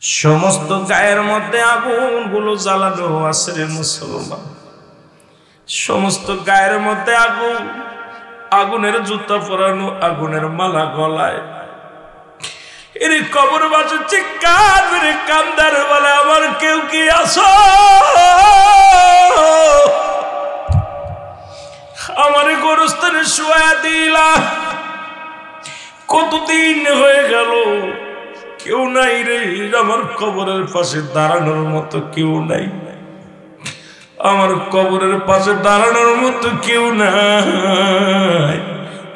সমস্ত গায়ের মধ্যে আগুনগুলো জ্বালানো আছে রে মুসলমান, সমস্ত গায়ের মধ্যে আগুন, আগুনের জুতা পরানো, আগুনের মালা গলায়। এর কবর বাজে চিৎকার মেরে কান্দার বলে, আমার কেউ কি আসো, আমার গোরস্থানে শোয়া দিলা, কতদিন হয়ে গেল, কেউ নাই রে, আমার কবরের পাশে দাঁড়ানোর মতো কেউ নাই, আমার কবরের পাশে দাঁড়ানোর মতো কেউ নাই,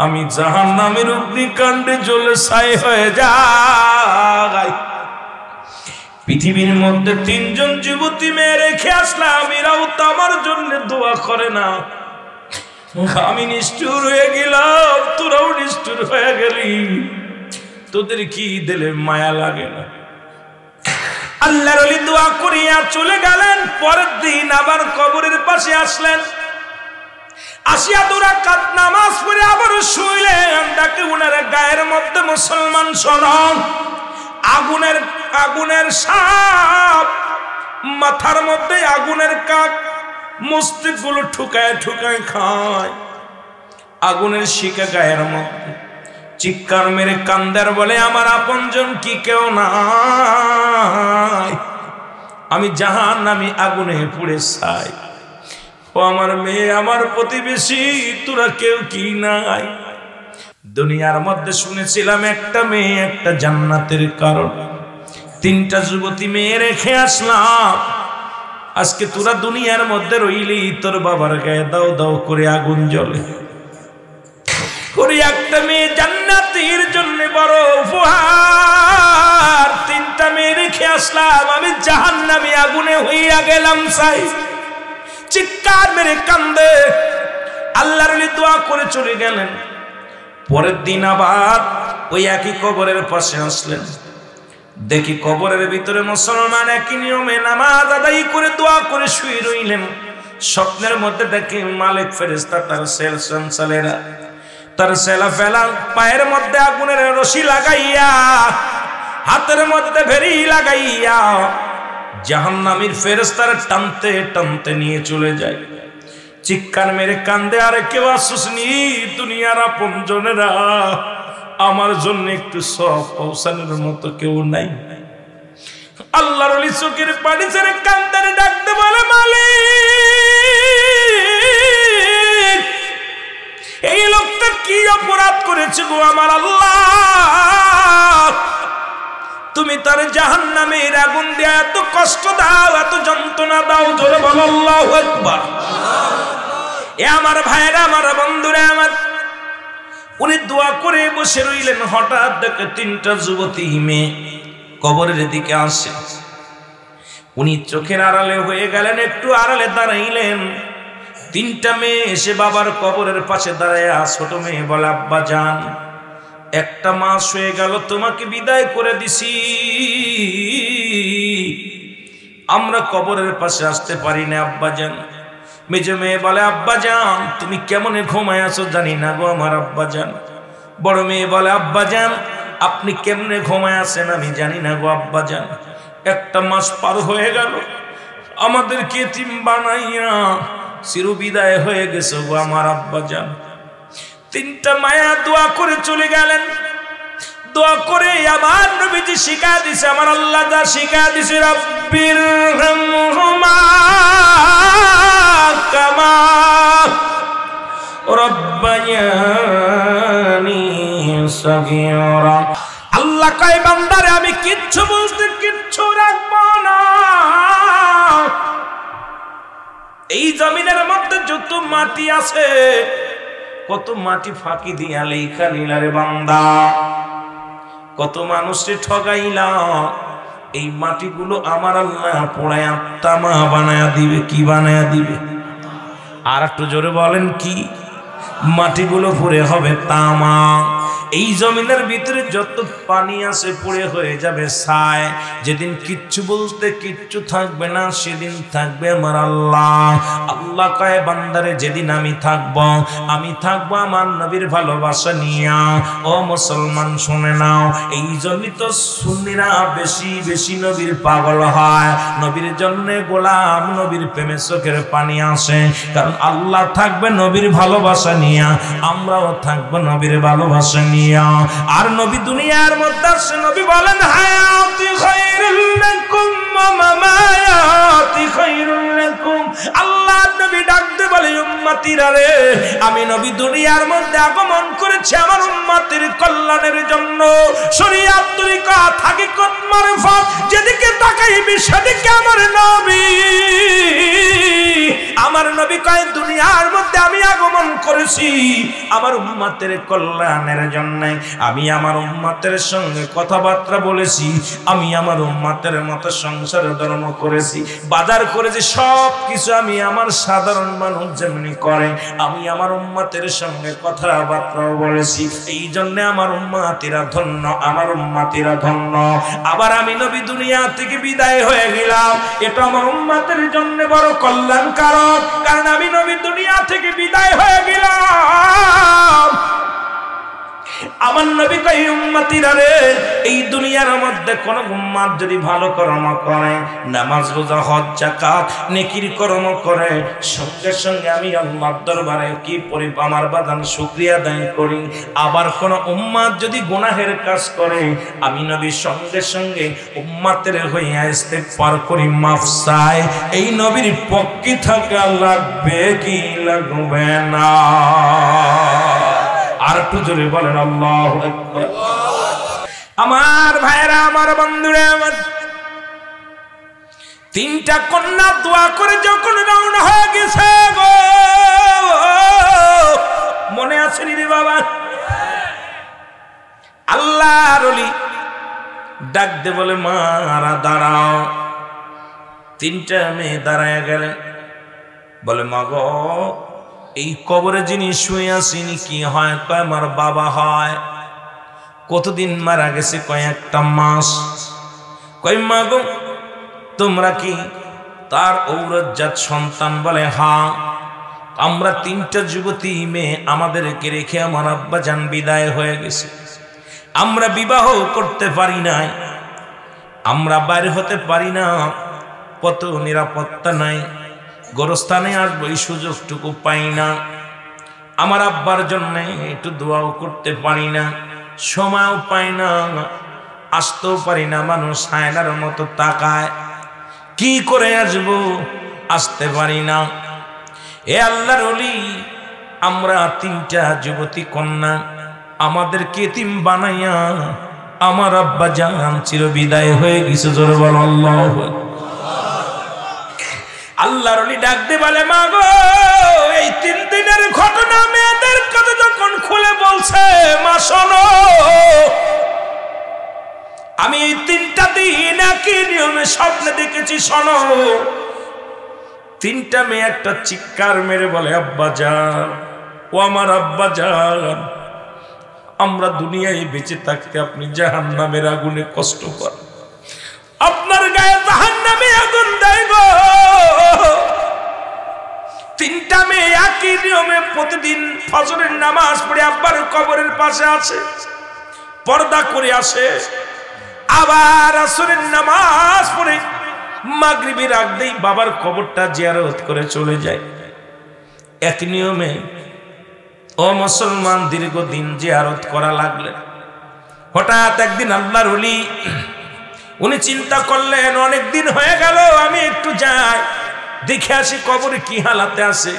আমি জাহান্নামের অগ্নিকাণ্ডে জ্বলে ছাই হয়ে যাই। পৃথিবীর মধ্যে 3 জন যুবতী মেয়ে রেখে আসলাম, এরাও তো আমার জন্য দোয়া করে না। আমি নিষ্ঠুর হয়ে গেলাম, তোরাও নিষ্ঠুর হয়ে গেলি, তোদের কি দিলে মায়া লাগে না? আল্লাহর ওলি দোয়া করিয়া চলে গেলেন। পরের দিন আবার কবরের পাশে আসলেন, আসিয়া 2 রাকাত নামাজ পড়ে আবার শুইলেন। ডাকে উনার গায়ের মধ্যে মুসলমান শোনন, আগুনের সাপ, মাথার মধ্যে আগুনের কাক, মস্তিষ্কগুলো ঠুকায় ঠুকায় খায়, আগুনের শিকা গায়ের মধ্যে। চিৎকার মেরে কান্দার বলে, আমার আপনজন কি কেউ নাই, আমি জাহান্নামী আগুনে পুড়ে ছাই। ও আমার মেয়ে, আমার প্রতিবেশী, তোরা কেউ কি নাই? দুনিয়ার মধ্যে শুনেছিলাম একটা মেয়ে একটা জান্নাতের কারণ, 3টা যুবতী মেয়ে রেখে আসলাম। আজকে তোরা দুনিয়ার মধ্যে রইলি, তোর বাবার গায়ে দাও দাও করে আগুন জ্বলে। একটা মেয়ে জান্নাতের জন্য বড় উপহার, 3টা মেয়ে রেখে আসলাম, আমি জাহান্নামী আগুনে হইয়া গেলাম ছাই। চিৎকার মেরে কান্দে আল্লাহর ওলি দোয়া করে চলে গেলেন। পরের দিন আবার ওই একই কবরের পাশে আসলেন। দেখি কবরের ভিতরে মুসলমান একই নিয়মে নামাজ আদায় করে দোয়া করে শুয়ে রইলেন। স্বপ্নের মধ্যে দেখি মালিক ফেরেশতা তার সেলসালেরা, তার সেলা ফেলা পায়ের মধ্যে আগুনের রশি লাগাইয়া, হাতের মধ্যে ভেরি লাগাইয়া জাহান্নামীর ফেরেশতারা টানতে টানতে নিয়ে চলে যায়। চিৎকার মেরে কান্দে, আরে কেউ আসুসনি, দুনিয়ার আপনজনেরা, আমার জন্য একটু সব পৌঁছানোর মতো কেউ নাই। আল্লাহর ওলি চোখের পানি ছেড়ে কান্দারে ডাকতে বলে, মালিক, এই লোকটা কি অপরাধ করেছে গো আমার আল্লাহ, তুমি তার জাহান্নামের আগুন দিয়ে এত কষ্ট দাও, এত যন্ত্রণা দাও, জোরে বলো আল্লাহু আকবার। এ আমার ভাইরা, আমার বন্ধুরা আমার, উনি দোয়া করে বসে রইলেন। হঠাৎ দেখে 3টা যুবতী মেয়ে কবরের দিকে আসে। উনি চোখের আড়ালে হয়ে গেলেন, একটু আড়ালে দাঁড়াইলেন। 3টা মেয়ে এসে বাবার কবরের পাশে দাঁড়ায়। ছোট মেয়ে বলে, আব্বা জান, 1 মাস হয়ে গেল তোমাকে বিদায় করে দিছি, আমরা কবরের পাশে আসতে পারি না আব্বা জান। মেজো মেয়ে বলে, আব্বা জান, তুমি কেমনে ঘুমায় আছো জানি না গো আমার আব্বা জান। বড় মেয়ে বলে, আব্বা জান, আপনি কেমনে ঘুমায় আছেন আমি জানি না গো আব্বা জান। 1 মাস পার হয়ে গেল, আমাদেরকে এতিম বানাইয়া চির বিদায় হয়ে গেছে গো আমার আব্বা জান। 3টা মায়া দোয়া করে চলে গেলেন। দোয়া করে আমার নবীজি শিখা দিছে, আমার আল্লাহ যা শিখা দিছে, রাব্বির হামহুমা কামা রাব্বায়ানি সগীরা। আল্লাহ কয়, বান্দারে আমি কিচ্ছু বলতে কিচ্ছু রাখবো না। এই জমিনের মধ্যে যত মাটি আছে, কত মাটি ফাঁকি দিয়া লেখা নিলারে বান্দা, কত মানুষে ঠগাইলা, এই মাটিগুলো আমার আল্লাহ পোড়ায়া তামা বানায়া দিবে। কি বানায়া দিবে? আর একটু জোরে বলেন কি? মাটিগুলো পুরে হবে তামা। এই জমিনের ভিতরে যত পানি আছে পড়ে হয়ে যাবে ছাই। যেদিন কিচ্ছু বলতে কিচ্ছু থাকবে না, সেদিন থাকবে আমার আল্লাহ। আল্লাহ কয় বান্দারে যেদিন আমি থাকবো আমার নবীর ভালোবাসা নিয়া। ও মুসলমান শুনে নাও, এই জন্যই তো সুন্নিরা বেশি বেশি নবীর পাগল হয়, নবীর জন্য গোলাম, নবীর প্রেমে চোখের পানি আসে। কারণ আল্লাহ থাকবে নবীর ভালোবাসা নিয়া, আমরাও থাকবো নবীর ভালোবাসা নিয়া। আর নবী দুনিয়ার মধ্যে আসে, নবী বলেন হায়াতি খায়রুল লাকুম ওয়া মামায়াতি খায়রুল লাকুম। আল্লাহ নবী ডাকতে বলে উম্মতিরা রে, আমি নবী দুনিয়ার মধ্যে আগমন করেছি আমার উম্মতের কল্যাণের জন্য। শরীয়ত তরিকা হাকিকত মারফত যেদিকে তাকাইবি সেদিকে আমার নবী। আমার নবী কয় দুনিয়ার মধ্যে আমি আগমন করেছি আমার উম্মতের কল্যাণের জন্য। আমি আমার উম্মতের সঙ্গে কথাবার্তা বলেছি, আমি আমার উম্মতের মতো সংসার ধর্ম করেছি, বাজার করেছি, সব কিছু আমি আমার সাধারণ মানুষ যেমনি করে আমি আমার উম্মতের সঙ্গে কথাবার্তা বলেছি। এই জন্য আমার উম্মতিরা ধন্য, আমার উম্মতিরা ধন্য। আবার আমি নবী দুনিয়া থেকে বিদায় হয়ে গেলাম, এটা আমার উম্মতের জন্য বড় কল্যাণকারক। কারণ আমি নবী দুনিয়া থেকে বিদায় হয়ে গেলাম, আমার নবী কই উম্মতিরা রে, এই দুনিয়ার মধ্যে কোন উম্মত যদি ভালো কর্ম করে, নামাজ রোজা হজ যাকাত নেকির কর্ম করে, সঙ্গে সঙ্গে আমি আল্লাহর দরবারে কি আমার বাদান শুকরিয়া আদায় করি। আবার কোন উম্মত যদি গুনাহের কাজ করে, আমি নবী সঙ্গে সঙ্গে উম্মতের হইয়া ইস্তেগফার করি, মাফ চাই। এই নবীর পক্ষে থাকা লাগবে কি লাগবে না? আর একটু জোরে বলেন আল্লাহু আকবার। আমার ভাইরা, আমার বন্ধুরা, আমার তিনটা কন্যা দোয়া করে যখন রওনা হয়ে গেছে গো, মনে আছে রে বাবা? আল্লাহর ওলি ডাক দে বলে মারা দাঁড়াও। তিনটা মেয়ে দাঁড়ায় গেলেন, বলে মা গো, এই কবরে যিনি শুয়ে আসেনি কি হয়? কয় আমার বাবা হয়। কতদিন মারা গেছে? কয়েকটা মাস। কয় মা গো, তোমরা কি তার ঔরজাত সন্তান? বলে হ্যাঁ, আমরা তিনটা যুবতী মেয়ে, আমাদেরকে রেখে আমার আব্বা জান বিদায় হয়ে গেছে। আমরা বিবাহ করতে পারি নাই, আমরা বাইরে হতে পারি না, কত নিরাপত্তা নাই, গোরস্থানে আসবো এই সুযোগটুকু পাই না, আমার আব্বার জন্য একটু দোয়াও করতে পারি না, সময়ও পাই না, আসতেও পারি না, মানুষ আয়নার মতো তাকায়, কি করে আসবো? আসতে পারি না। এ আল্লাহর ওলি, আমরা তিনটা যুবতী কন্যা, আমাদেরকে এতিম বানাইয়া আমার আব্বা জান চির বিদায় হয়ে গেছে। জোরে বল আল্লাহু আকবার। আল্লাহর ওলি ডাক দিয়ে বলে মা গো, এই 3 দিনের ঘটনা মেয়েদের কাছে যখন খুলে বলছে, মা শোনো, আমি এই 3টা দিন একই নিয়মে স্বপ্নে দেখেছি। শোনো, 3টা মেয়ে একটা চিৎকার মেরে বলে আব্বা জান, ও আমার আব্বা জান, আমরা দুনিয়ায় বেঁচে থাকতে আপনি জাহান্নামের আগুনে কষ্ট পান, আপনার গায়ে জাহান্নামে আগুন দেয় গো। 3টা মেয়ে একই নিয়মে প্রতিদিন ফজরের নামাজ পড়ে আব্বার কবরের পাশে আছে, পর্দা করে আসে, আবার আসরের নামাজ পড়ে মাগরিবের আগেই বাবার কবরটা জিয়ারত করে চলে যায়। এক নিয়মে ও মুসলমান দীর্ঘদিন জিয়ারত করা লাগলেন। হঠাৎ একদিন আল্লাহর ওলি উনি চিন্তা করলেন, অনেক দিন হয়ে গেল, আমি একটু যাই দেখে আসি কবরে কি হালাতে আছে।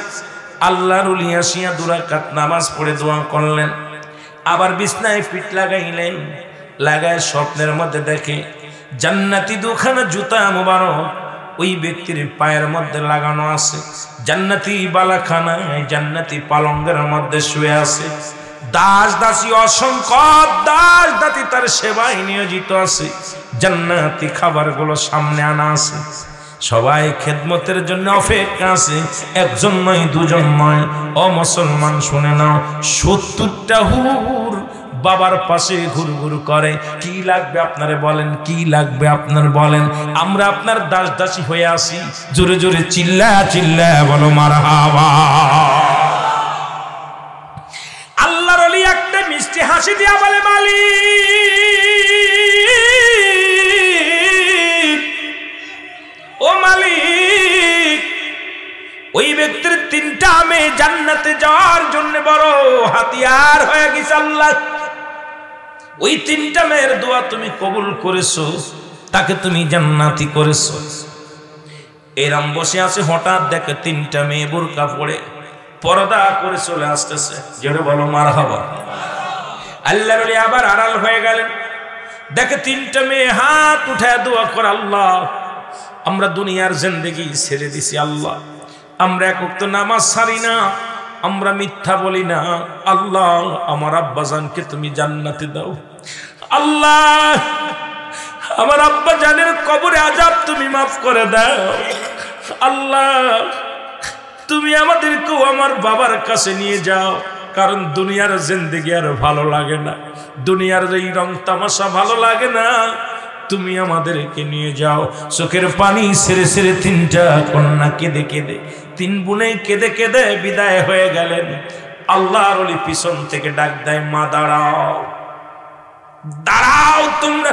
আল্লাহর ওলি আসিয়া 2 রাকাত নামাজ পড়ে দোয়া করলেন, আবার বিছনায় পিঠ লাগাইলেন, লাগায় স্বপ্নের মধ্যে দেখে জান্নাতি 2খানা জুতা মোবারক ওই ব্যক্তির পায়ের মধ্যে লাগানো আছে, জান্নাতি বালাখানায় জান্নাতি পালঙ্গের মধ্যে শুয়ে আছে, দাস দাসী অসংখ্য দাস দাসী তার সেবায় নিয়োজিত আছে, জান্নাতি খাবারগুলো সামনে আনা আছে, সবাই খেদমতের জন্য অপেক্ষা আছে। একজন নয়, দুজন নয়, ও মুসলমান শুনে নাও, 70টা হুর বাবার পাশে ঘুরঘুর করে। কি লাগবে আপনারে বলেন, কি লাগবে আপনার বলেন, আমরা আপনার দাস দাসী হয়ে আসি। জোরে জোরে চিল্লা চিল্লা বলো মারহাবা। আল্লাহর ওলি একটা মিষ্টি হাসি দিয়া বলে, মালিক ও মালিক, ওই ব্যক্তির 3টা মেয়ে জান্নাতে যাওয়ার জন্য বড় হাতিয়ার হয়ে গেছে আল্লাহ। ওই 3টা মেয়ের দোয়া তুমি কবুল করেছো, তাকে তুমি জান্নাতি করেছো। এরম বসে আছে, হঠাৎ দেখে 3টা মেয়ে বোরকা পরে পর্দা করে চলে আসতেছে। জোরে বলো মারহাবা। আল্লাহর ওলি আবার আড়াল হয়ে গেলেন, দেখে 3টা মেয়ে হাত উঠায় দোয়া করে, আল্লাহ আমরা দুনিয়ার জিন্দেগি ছেড়ে দিছি, আল্লাহ আমরা এক ওয়াক্ত নামাজ ছাড়ি না, আমরা মিথ্যা বলি না, আল্লাহ আমার আব্বাজানকে তুমি জান্নাতে দাও, আল্লাহ আমার আব্বাজানের কবরে আযাব তুমি মাফ করে দাও, আল্লাহ তুমি আমাদেরকেও আমার বাবার কাছে নিয়ে যাও, কারণ দুনিয়ার জিন্দেগি আর ভালো লাগে না, দুনিয়ার এই রং তামাশা ভালো লাগে না, তুমি আমাদেরকে নিয়ে যাও। চোখের পানি ছেড়ে ছেড়ে 3টা কন্যা কেঁদে কেঁদে, 3 বোনে কেঁদে কেঁদে বিদায় হয়ে গেলেন। আল্লাহর ওলি পিছন থেকে ডাক দেয়, মা দাঁড়াও, দাঁড়াও তোমরা।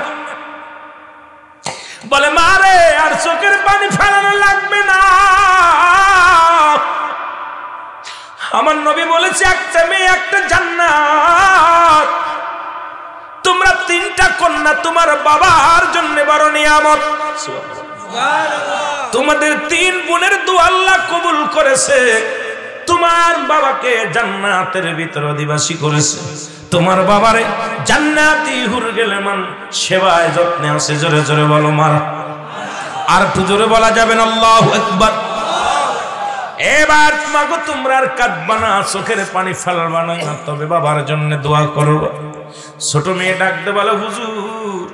বলে, মা রে আর চোখের পানি ফেলানো লাগবে না, আমার নবী বলেছে একটা মেয়ে একটা জান্নাত, তোমরা 3টা কন্যা তোমার বাবার জন্য বড় নিয়ামত। তোমাদের 3 বোনের দোয়া আল্লাহ কবুল করেছে, তোমার বাবাকে জান্নাতের ভিতর অধিবাসী করেছে, তোমার বাবারে জান্নাতি হুর গেলে মান সেবায় যত্নে আছে। জোরে জোরে বলো মার। আর একটু জোরে বলা যাবে না, আল্লাহু আকবার। এবার মাগো তোমরা আর কাঁদবা না, চোখের পানি ফেলবা না, তবে বাবার জন্য দোয়া করবা। ছোট মেয়ে ডাকতে বলে, হুজুর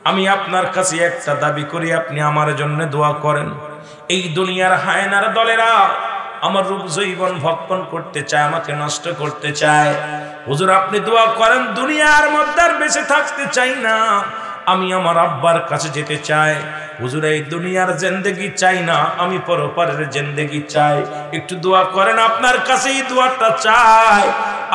আমি আপনার কাছে একটা দাবি করি, আপনি আমার জন্য দোয়া করেন। এই দুনিয়ার হায়নার দলেরা আমার রূপ জৈবন ভক্ষণ করতে চায়, আমাকে নষ্ট করতে চায়, হুজুর আপনি দোয়া করেন, দুনিয়ার মধ্যে আর বেঁচে থাকতে চাই না, আমি আমার আব্বার কাছে যেতে চাই, হুজুর এই দুনিয়ার জিন্দেগি চাই না, আমি পরপারের জিন্দেগি চাই, একটু দোয়া করেন, আপনার কাছে এই দোয়াটা চাই,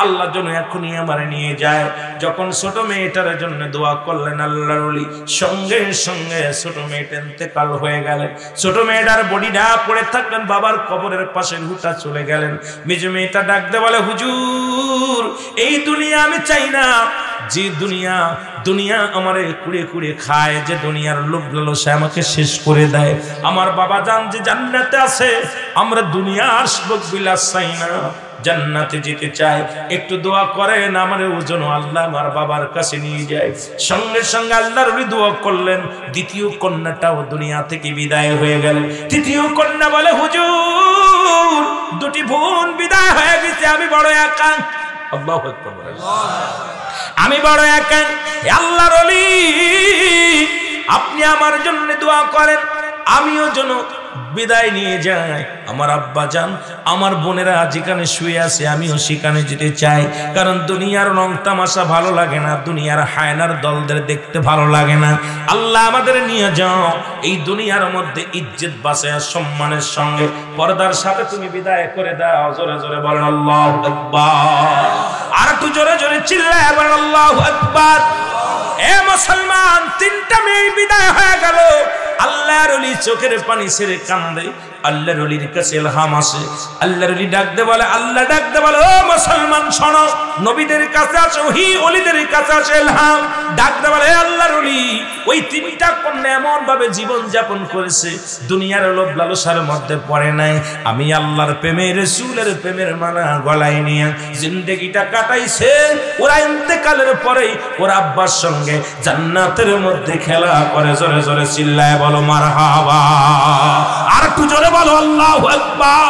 আল্লাহ যেন এখনই আমার নিয়ে যায়। যখন ছোট মেয়েটার জন্য দোয়া করলেন আল্লাহর ওলি, সঙ্গে সঙ্গে ছোট মেয়েটা ইন্তেকাল হয়ে গেলেন। ছোট মেয়েটার বডিটা পড়ে থাকলেন, বাবার কবরের পাশে হুটা চলে গেলেন। মেজো মেয়েটা ডাকতে বলে, হুজুর এই দুনিয়া আমি চাই না, যে দুনিয়া আমারে কুড়ে কুড়ে খায়, যে দুনিয়ার লোভ লালসা আমাকে শেষ করে দেয়, আমার বাবা জান যে জান্নাতে আছে, আমরা দুনিয়ার সুখ বিলাস চাই না, জান্নাতে যেতে চাই, একটু দোয়া করেন আমার ওজন আল্লাহ আমার বাবার কাছে নিয়ে যায়। সঙ্গে সঙ্গে আল্লাহর ওলি দোয়া করলেন, দ্বিতীয় কন্যাটাও দুনিয়া থেকে বিদায় হয়ে গেলেন। তৃতীয় কন্যা বলে, হুজুর 2টি বোন বিদায় হয়ে গেছে, আমি বড় একা, আল্লাহু আকবার বলেন, আমি বড় একা, আল্লাহর ওলি আপনি আমার জন্য দোয়া করেন, আমিও যেন বিদায় নিয়ে যাই, আমার আব্বা জান আমার বোনেরা যেখানে শুয়ে আছে আমিও সেখানে যেতে চাই, কারণ দুনিয়ার রং তামাশা ভালো লাগে না, দুনিয়ার হায়নার দলদের দেখতে ভালো লাগে না, আল্লাহ আমাদের নিয়ে যাও, এই দুনিয়ার মধ্যে ইজ্জত বাঁচায়া সম্মানের সঙ্গে পর্দার সাথে তুমি বিদায় করে দাও। জোরে জোরে বলেন আল্লাহু আকবার। আর একটু জোরে জোরে চিল্লায় বলেন আল্লাহু আকবার। এ মুসলমান, 3টা মেয়ে বিদায় হয়ে গেল, আল্লাহর ওলি চোখের পানি ছেড়ে কান্দে, আল্লাহর ওলির কাছে ইলহাম আসে, আল্লাহর ওলি ডাকতে বলে, আল্লাহ ডাকতে বলে, ও মুসলমান শোনো, নবীদের কাছে আছে ওহী, ওলিদের কাছে আছে ইলহাম, ডাকতে বলে, আল্লাহর ওলি ওই 3টা কন্যা এমন ভাবে জীবন যাপন করেছে, দুনিয়ার লোভ লালসার মধ্যে পড়ে নাই, আমি আল্লাহর প্রেমের রাসূলের প্রেমের মালা গলায় নিয়ে জিন্দেগিটা কাটাইছে, ওরা ইন্তেকালের পরেই ওর আব্বার সঙ্গে জান্নাতের মধ্যে খেলা করে। জোরে জোরে চিল্লায় বলো মারহাবা। আর একটু জোরে বলো আল্লাহু আকবার।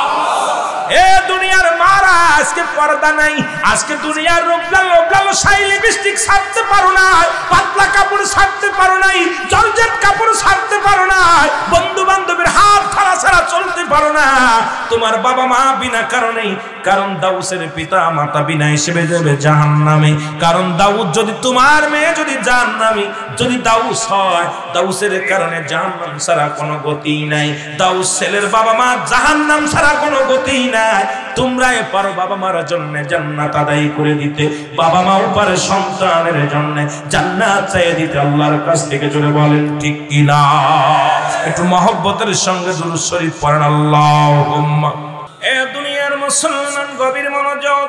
এ দুনিয়ার মারা, আজকে পর্দা নাই, আজকে দুনিয়ার লোভলালো শাইলি লিপস্টিক ছাড়তে পারো না, পাতলা কাপড় ছাড়তে পারো নাই, জর্জেট কাপড় ছাড়তে পারো না, বন্ধু বান্ধবের হাত ধরা ছাড়া চলতে পারো না তোমার বাবা মা বিনা কারণেই, কারণ দাউসের পিতা মাতা বিনা হিসেবে যাবে জাহান্নামে। কারণ দাউদ যদি তোমার মেয়ে যদি জাহান্নামী, যদি দাউস হয়, দাউসের কারণে জাহান্নাম ছাড়া কোনো গতি নাই। দাউস ছেলের বাবা মা জাহান্নাম ছাড়া কোনো গতি নাই। তোমরাই পারো বাবা মার জন্য জান্নাত আদায় করে দিতে, বাবা মাও পারে সন্তানের জন্য জান্নাত চাইয়ে দিতে আল্লাহর কাছ থেকে। জোরে বলেন ঠিক কিনা? একটু মহব্বতের সঙ্গে দুরূদ শরীফ পড়েন আল্লাহুম্মা। এ দুনিয়ার মুসলমান গভীর মনোযোগ।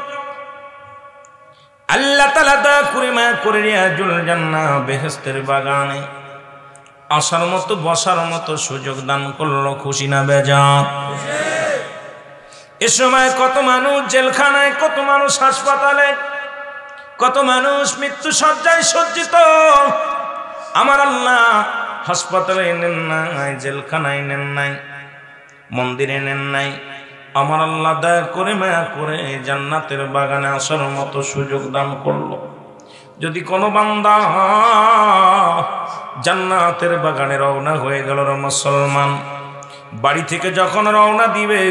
আল্লাহ তাআলা দয়া করে মায়া করে রিয়াজুল জান্নাহ বেহেশতের বাগানে আসার মতো বসার মতো সুযোগ দান করলো। খুশি না বেজার? এ সময় কত মানুষ জেলখানায়, কত মানুষ হাসপাতালে, কত মানুষ মৃত্যু শয্যায় সজ্জিত। আমার আল্লাহ হাসপাতালে নেন নাই, জেলখানায় নেন নাই, মন্দিরে নেন নাই। আমার আল্লাহ দয়া করে মায়া করে জান্নাতের বাগানে আসার মতো সুযোগ দান করলো। যদি কোনো বান্দা জান্নাতের বাগানে রওনা হয়ে গেল, মুসলমান বাড়ি থেকে যখন রওনা দিবে,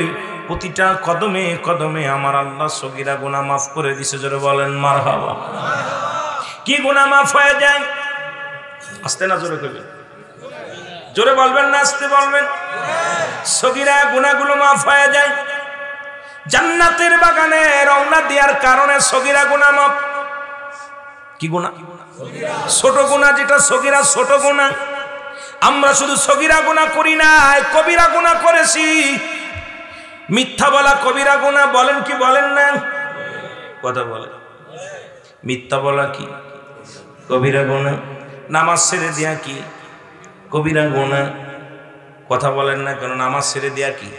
প্রতিটা কদমে কদমে আমার আল্লাহ সগীরা গুনাহ মাফ করে দিছে। জোরে বলেন মারহাবা। কি গুনাহ মাফ হয়ে যায়? আস্তে না জোরে কইবেন? জোরে বলবেন না আস্তে বলবেন? সগীরা গুনাহগুলো মাফ হয়ে যায়। জান্নাতের বাগানে রওনা দেওয়ার কারণে সগীরা গুনাহ মাফ। কি গুনাহ? ছোট গুনাহ, যেটা সগীরা ছোট গুনাহ। আমরা শুধু সগীরা গুনাহ করি না, কবিরা গুনাহ করেছি। মিথ্যা বলা কবিরা গুনাহ, বলেন কি বলেন না? কথা বলেন। মিথ্যা বলা কি কবিরা গুনাহ? নামাজ ছেড়ে দেয়া কি কবিরা গুনাহ? কথা বলেন না কেন? নামাজ ছেড়ে দেয়া কি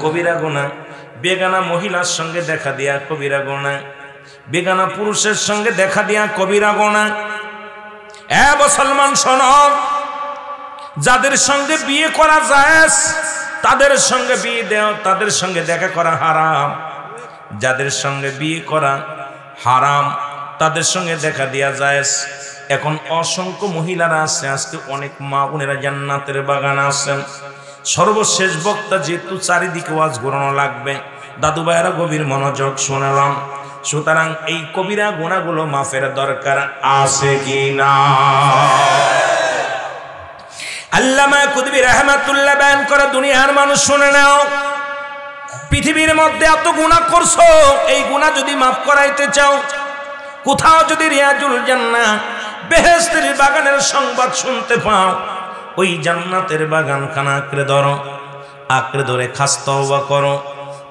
কবিরা গুনাহ? বেগানা মহিলার সঙ্গে দেখা দেয়া কবিরা গুনাহ, বেগানা পুরুষের সঙ্গে দেখা দেয়া কবিরা গুনাহ। এ মুসলমান শোনো, যাদের সঙ্গে বিয়ে করা জায়েজ তাদের সঙ্গে বিয়ে দেও, তাদের সঙ্গে দেখা করা হারাম। যাদের সঙ্গে বিয়ে করা হারাম তাদের সঙ্গে দেখা দেয়া জায়েজ। এখন অসংখ্য মহিলারা আছে, আজকে অনেক মা বোনেরা জান্নাতের বাগান আছেন। সর্বশেষ বক্তা যেহেতু চারিদিকে ওয়াজ ঘোরানো লাগবে, দাদু ভাইয়েরা গভীর মনোযোগ শোনালাম। সুতরাং এই কবিরা গুনাহগুলো মাফের দরকার আছে কি না? আল্লামা কুতুবী রাহমাতুল্লাহ বয়ান করে, দুনিয়ার মানুষ শুনে নাও, পৃথিবীর মধ্যে এত গুনাহ করছো, এই গুনাহ যদি মাফ করাইতে চাও, কোথাও যদি রিয়াজুল জান্নাহ বেহেশতের বাগানের সংবাদ শুনতে পাও, ওই জান্নাতের বাগান খানা আঁকড়ে ধরো, আঁকড়ে ধরে খাস তওবা করো,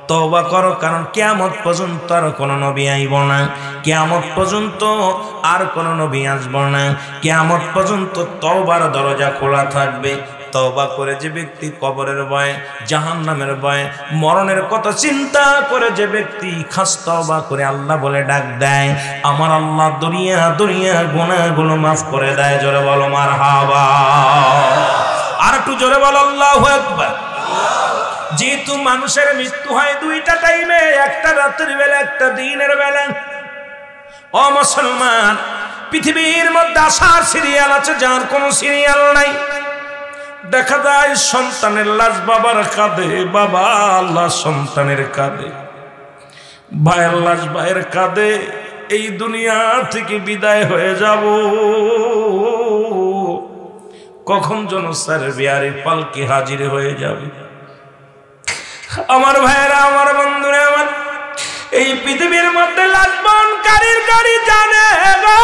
তওবা করো। কারণ কিয়ামত পর্যন্ত আর কোনো নবী আইব না, কিয়ামত পর্যন্ত আর কোনো নবী আসব না, কিয়ামত পর্যন্ত তওবার দরজা খোলা থাকবে। তওবা করে যে ব্যক্তি কবরের ভয়, জাহান্নামের ভয়, মরণের কথা চিন্তা করে যে ব্যক্তি খাস তওবা করে আল্লাহ বলে ডাক দেয়, আমার আল্লাহ দুনিয়া দুনিয়া গুনাহগুলো মাফ করে দেয়। জোরে বলো মারহাবা। আর একটু জোরে বলো আল্লাহু আকবার। যেহেতু মানুষের মৃত্যু হয় দুইটা টাইমে, একটা রাতের বেলা, একটা দিনের বেলা। ও মুসলমান, পৃথিবীর মধ্যে আসার সিরিয়াল আছে, যার কোনো সিরিয়াল নাই। দেখা যায় সন্তানের লাশ বাবার কাঁধে, বাবা আল্লাহ সন্তানের কাঁধে, ভাইয়ের লাশ ভাইয়ের কাঁধে। এই দুনিয়া থেকে বিদায় হয়ে যাব, কখন যেন স্যার বিয়ারে পালকি হাজির হয়ে যাবে। আমার ভাইয়েরা, আমার বন্ধুরা, আমার এই পৃথিবীর মধ্যে লাশ বহনকারীর গাড়ি জানে গো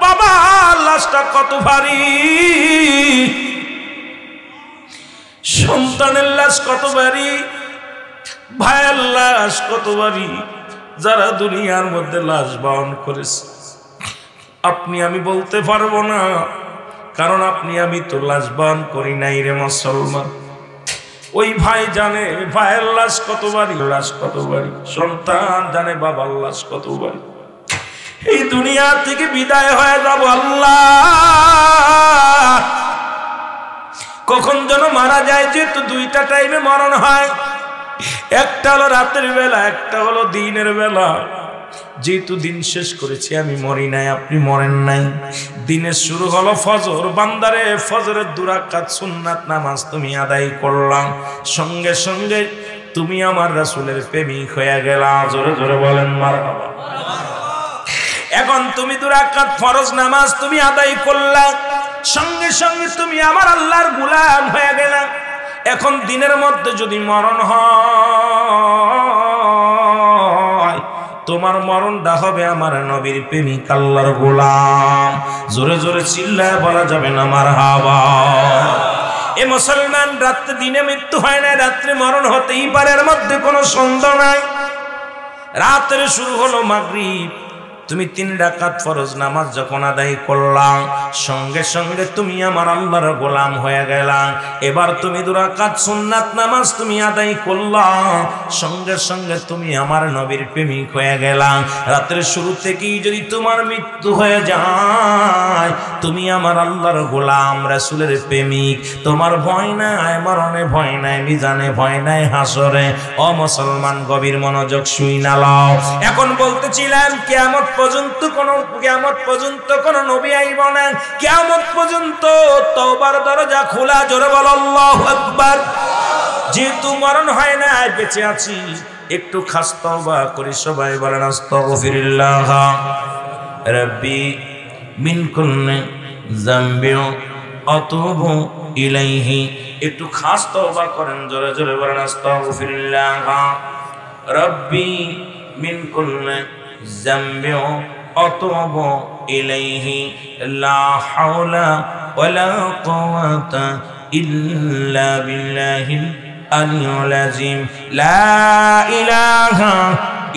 বাবা, লাশটা কত ভারী, সন্তানের লাশ কত ভারী, ভাইয়ের লাশ কত ভারী। যারা দুনিয়ার মধ্যে লাশ বহন করেছে, আপনি আমি বলতে পারবো না, কারণ আপনি আমি তো লাশ বহন করি নাই রে মুসলমান। ওই ভাই জানে ভাইয়ের লাশ কত ভারী, লাশ কত ভারী। সন্তান জানে বাবার লাশ কত ভারী। এই দুনিয়া থেকে বিদায় হয়ে যাব, আল্লাহ কখন যেন মারা যায়। যেহেতু দুইটা টাইমে মরণ হয়, একটা হলো রাতের বেলা, একটা হলো দিনের বেলা। যেহেতু দিন শেষ করেছি, আমি মরি নাই, আপনি মরেন নাই। দিনের শুরু হলো ফজর, বান্দারে ফজরের 2 রাকাত সুন্নাত নামাজ তুমি আদায় করলাম, সঙ্গে সঙ্গে তুমি আমার রাসূলের প্রেমিক হয়ে গেলা। জোরে জোরে বলেন মারহাবা। এখন তুমি 2 রাকাত ফরজ নামাজ তুমি আদায় করলা, সঙ্গে সঙ্গে তুমি আমার আল্লাহর গোলাম হয়ে গেলা। এখন দিনের মধ্যে যদি মরণ হয়, তোমার মরণটা হবে আমার নবীর প্রেমিক আল্লাহর গোলাম। জোরে জোরে চিল্লায় বলা যাবে না মারহাবা। এ মুসলমান, রাত্রে দিনে মৃত্যু হয় না, রাত্রে মরণ হতেই পারে, এর মধ্যে কোনো সন্দেহ নাই। রাত্রে শুরু হলো মাগরিব, তুমি 3 রাকাত ফরজ নামাজ যখন আদায় করলাম, সঙ্গে সঙ্গে তুমি আমার আল্লাহর গোলাম হয়ে গেলা। এবার তুমি 2 রাকাত সুন্নাত নামাজ তুমি আদায় করলাম, সঙ্গে সঙ্গে তুমি আমার নবীর প্রেমিক হয়ে গেলা। রাতের শুরু থেকেই যদি তোমার মৃত্যু হয়ে যায়, তুমি আমার আল্লাহর গোলাম, রাসূলের প্রেমিক, তোমার ভয় নাই মরণে, ভয় নাই মিজানে, ভয় নাই হাসরে। ও মুসলমান, গভীর মনোযোগ শুইনা লও। এখন বলতেছিলাম কিয়ামত পর্যন্ত কোন নবী আইব না, কিয়ামত পর্যন্ত তওবার দরজা খোলা। জোরে বল আল্লাহু আকবার। যেহেতু মরণ হয় না, বেঁচে আছি, একটু খাস তওবা করি। সবাই বলেন আস্তাগফিরুল্লাহ রাব্বি মিন কুল্লি যামবিন আতুবু ইলাইহি। একটু খাস তওবা করেন, জোরে জোরে বলেন আস্তাগফিরুল্লাহ রাব্বি মিন কুল্লি যামবিন আতুবু ইলাইহি লা হাওলা ওয়ালা কুওয়াতা ইল্লা বিল্লাহিল আলিয়্যিল আযীম। লা ইলাহা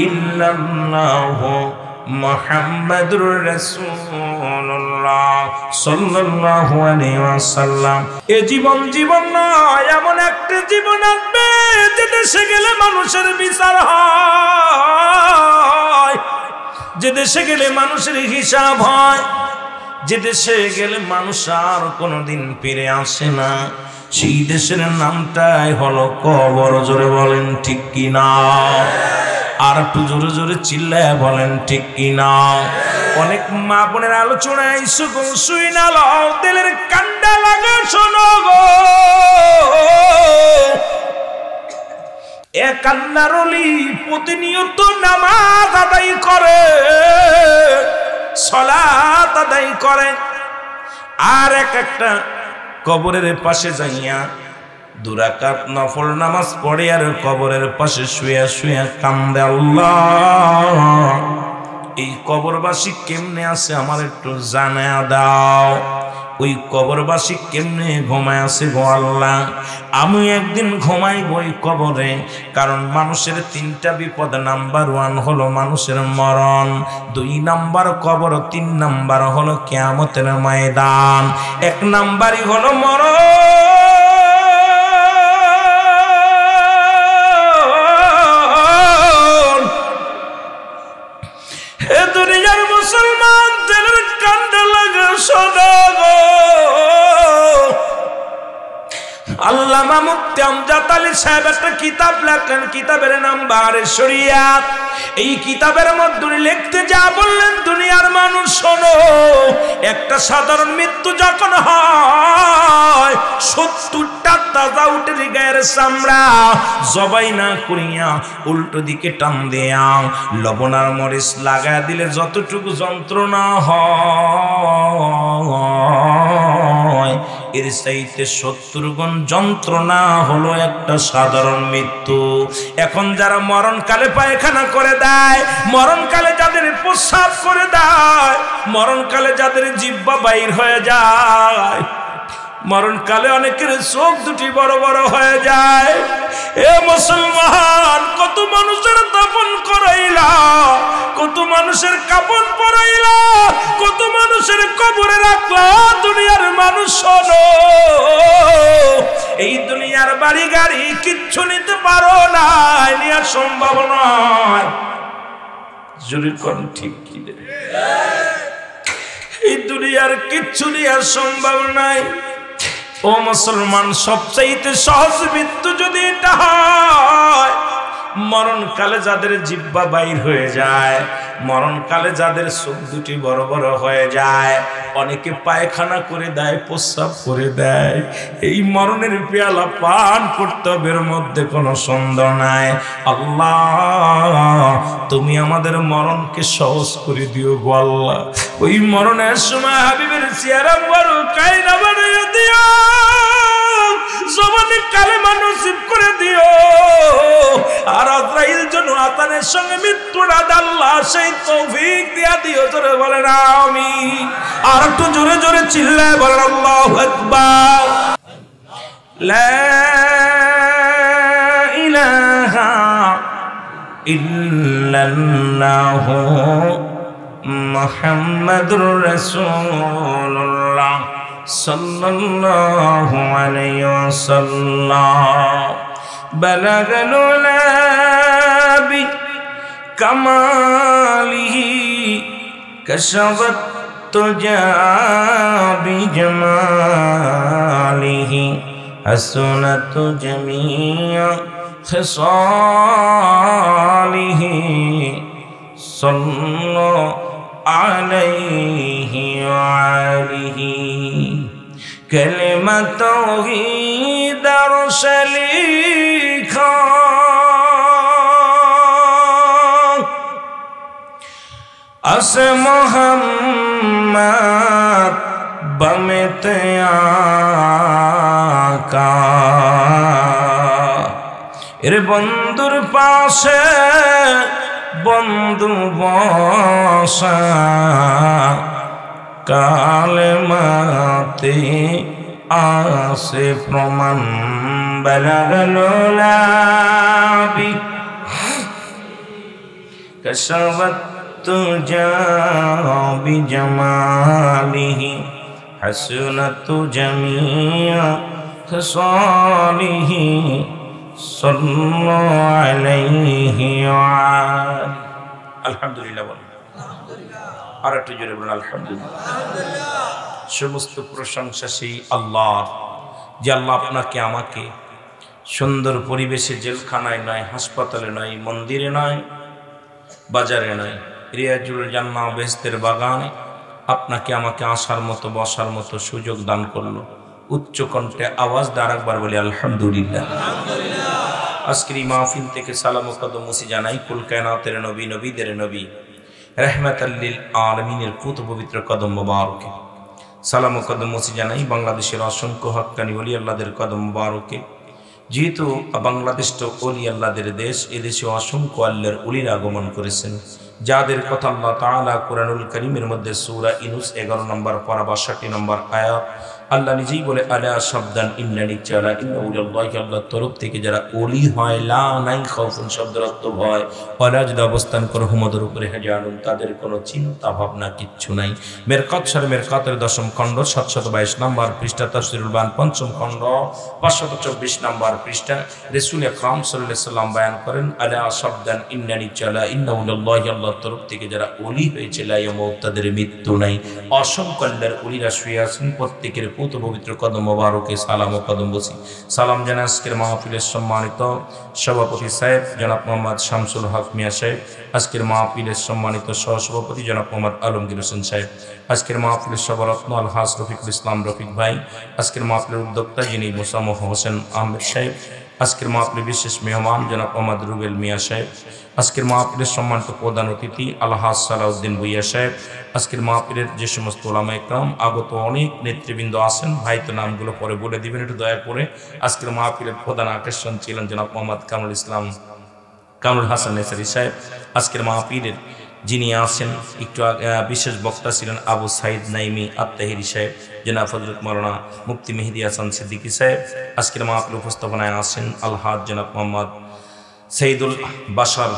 ইল্লাল্লাহু মুহাম্মাদুর রাসূলুল্লাহ সাল্লাল্লাহু আলাইহি ওয়াসাল্লাম। এ জীবন নয়, এমন একটা জীবন আসবে যে দেশে গেলে মানুষের বিচার হয়, যে দেশে গেলে মানুষের হিসাব হয়, যে দেশে গেলে মানুষ আর কোনোদিন ফিরে আসে না। সেই দেশের নামটাই হলো কবর। জোরে বলেন ঠিক কি না? আর একটু জোরে জোরে চিল্লায় বলেন ঠিক কি না? অনেক মা বোনের আলোচনায় শুই না লও, দিলের কান্ডা লাগা শোনো গো। এক আল্লাহর ওলি প্রতিনিয়ত নামাজ আদায় করে, সালাত আদায় করে, আর একটা কবরের পাশে যাইয়া 2 রাকাত নফল নামাজ পড়ে আর কবরের পাশে শুয়ে শুয়ে কান্দে। আল্লাহ, এই কবরবাসী কেমনে আছে আমার একটু জানায়া দাও। ওই কবরবাসী কেমনে ঘুমায় আছে গো আল্লাহ। আমি একদিন ঘুমাইব ওই কবরে, কারণ মানুষের 3টা বিপদ। নাম্বার 1 হলো মানুষের মরণ, 2 নাম্বার কবর, 3 নাম্বার হলো কিয়ামতের ময়দান। 1 নাম্বারই হলো মরণ। হে দুনিয়ার মুসলমান, তেলের কান্ডা লাগা শোনো গো। আল্লামা মুফতি আমজাদ আলী সাহেব একটা কিতাব লেখলেন, কিতাবের নাম বাহারে শরিয়াত। এই কিতাবের মধ্যে লিখতে যা বললেন, দুনিয়ার মানুষ শোনো, একটা সাধারণ মৃত্যু যখন হয়, 70টা তাজা উটের গায়ের চামড়া জবাই না করিয়া উল্টো দিকে টান দেয়া লবণ আর মরিচ লাগায় দিলে যতটুকু যন্ত্রণা হয়, এর চাইতে 70 গুণ যন্ত্রণা হলো একটা সাধারণ মৃত্যু। এখন যারা মরণকালে পায়খানা করে দেয়, মরণকালে যাদের প্রস্রাব করে দেয়, মরণকালে যাদের জিহ্বা বাইর হয়ে যায়, মরণকালে অনেকের চোখ দুটি বড় বড় হয়ে যায়। এ মুসলমান, কত মানুষের দাফন করাইলা, কত মানুষের কাফন পরাইলা, কত মানুষের কবরে রাখলা। দুনিয়ার মানুষ শোনো, এই দুনিয়ার বাড়ি গাড়ি কিচ্ছু নিতে পারো না, নেওয়া সম্ভব নয়। জরুরি কোন ঠিক কি? এই দুনিয়ার কিচ্ছু নেওয়া সম্ভব নয়। ও মুসলমান, সবচাইতে সহজ মৃত্যু যদি এটা হয়, মরণকালে যাদের জিহ্বা বাইর হয়ে যায়, মরণকালে যাদের চোখ দুটি বড় বড় হয়ে যায়, অনেকে পায়খানা করে দেয়, প্রস্রাব করে দেয়, এই মরণের পেয়ালা পান কর্তব্যের মধ্যে কোনো সন্দেহ নাই। আল্লাহ তুমি আমাদের মরণকে সহজ করে দিও গো আল্লাহ। ওই মরণের সময় হাবিবের চেহারা বড় কায়না বানাইয়া দিও, জবানে কালেমা নসিব করে দিও, আর আজরাইল যেন আতানের সঙ্গে মৃত্যুটা আল্লাহ সেই তৌফিক দিয়া দিও। জোরে বলেন আমিন। আর একটু জোরে জোরে চিল্লায় বলেন আল্লাহু আকবার। লা ইলাহা ইল্লাল্লাহু মুহাম্মাদুর রাসূলুল্লাহ সাল্লাল্লাহু আলাইহি ওয়াসাল্লাম। বালাগাল উলা বিকামালিহি কাশাফাত তুজা বিজামালিহি হাসনাত জামিয়া খিসালিহি সাল্লাল্লাহু আলাইহি ওয়া আলিহি কালিমাত তাওহীদ রসলিখা আস মোহাম্মদ বমিত আকা। এর বন্ধুর পাশে বন্ধু বসা, কালেমাতে আসে প্রমাণ। বালাগাল উলা বিকাশাফাত তুজা বিজামালিহি হাসনাত জামিয়া খিসালিহি সাল্লাল্লাহু আলাইহি ওয়া আলিহি। আলহামদুলিল্লাহ বলেন। আর একটু জোরে বলেন আলহামদুলিল্লাহ। সমস্ত প্রশংসা সেই আল্লাহর, যে আল্লাহ আপনাকে আমাকে সুন্দর পরিবেশে, জেলখানায় নয়, হাসপাতালে নয়, মন্দিরে নয়, বাজারে নয়, রিয়াজুল জান্নাহ বেহেশতের বাগানে আপনাকে আমাকে আসার মতো, বসার মতো সুযোগ দান করলো। উচ্চ কণ্ঠে আওয়াজ দ্বারা একবার বলি আলহামদুলিল্লাহ। আজকের এই মাহফিল থেকে সালাম ও কদম মুসি জানাই কুল কায়নাতের নবী, নবীদের নবী, রাহমাতাল লিল আলামিনের পুত পবিত্র কদম মোবারকে। সালাম ও কদম মুসি জানাই বাংলাদেশের অসংখ্য হক্কানি ওলি আল্লাহদের কদম মোবারকে। যেহেতু বাংলাদেশ তো ওলি আল্লাহদের দেশ, এদেশে অসংখ্য আল্লাহর ওলির আগমন করেছেন, যাদের কথা আল্লাহ তাআলা কুরআনুল কারীমের মধ্যে সূরা ইউনূস 11 নম্বর পারা 62 নম্বর আয়াত আল্লাহ নিজেই বলে, আলা শাবদান ইন্নানি চালা ইন্নাউলিল্লাহি, আল্লাহর তরফ থেকে যারা ওলি হয়, লা নাই খাউফুন শব্দের অর্থ ভয়, ওয়ালা যদি অবস্থান করে হুমদের উপরে হাজারুন, তাদের কোনো চিন্তা ভাবনা কিচ্ছু নাই। মেরকাত শরে মেরকাতের 10ম খণ্ড 722 নম্বর পৃষ্ঠা, তাফসীরুল বায়ান 5ম খণ্ড 524 নম্বর পৃষ্ঠা। রাসূল আকরাম সাল্লাল্লাহু আলাইহি সাল্লাম বয়ান করেন, আলা শাবদান ইন্নানি চালা ইন্নাউলিল্লাহি, আল্লাহর তরফ থেকে যারা ওলি হয়েছে, লা ইয়ামুত, তাদের মৃত্যু নাই। অসংখ্য আল্লাহর ওলিরা শুয়ে আছেন, প্রত্যেকের পুত পবিত্র কদম মোবারকে সালাম ও কদম বসি। সালাম জানাই আজকের মাহফিলের সম্মানিত সভাপতি সাহেব জনাব মোহাম্মদ শামসুল হক মিয়া সাহেব, আজকের মাহফিলের সম্মানিত সহসভাপতি জনাব মোহাম্মদ আলমগীর হোসেন সাহেব, আজকের মাহফিলের সভারত্ন আলহাজ রফিকুল ইসলাম রফিক ভাই, আজকের মাহফিলের উদ্যোক্তা যিনি মোসাম্মহ হোসেন আহমেদ সাহেব, আজকের মাহফিলের বিশেষ মেহমান জনাব মোহাম্মদ রুবেল মিয়া সাহেব, আজকের মাহফিলের সম্মানিত প্রধান অতিথি আলহাজ সালাউদ্দিন ভুইয়া সাহেব, আজকের মাহফিলের যে সমস্ত ওলামা ইকরাম আগত অনেক নেতৃবৃন্দ আছেন, ভাই তো নামগুলো পরে বলে দিবেন একটু দয়া করে। আজকের মাহফিলের প্রধান আকর্ষণ ছিলেন জনাব মোহাম্মদ কামরুল হাসান নেসারি সাহেব। আজকের মাহফিলের যিনি আছেন একটু বিশেষ বক্তা ছিলেন আবু সাইদ নাইমি আত্তাহিরি সাহেব, জনাব হযরত মাওলানা মুফতি মেহেদী হাসান সিদ্দিকী সাহেব। আজকের মাহফিল উপস্থাপনায় আছেন আলহাজ জনাব মোহাম্মদ সঈদুল বাশার।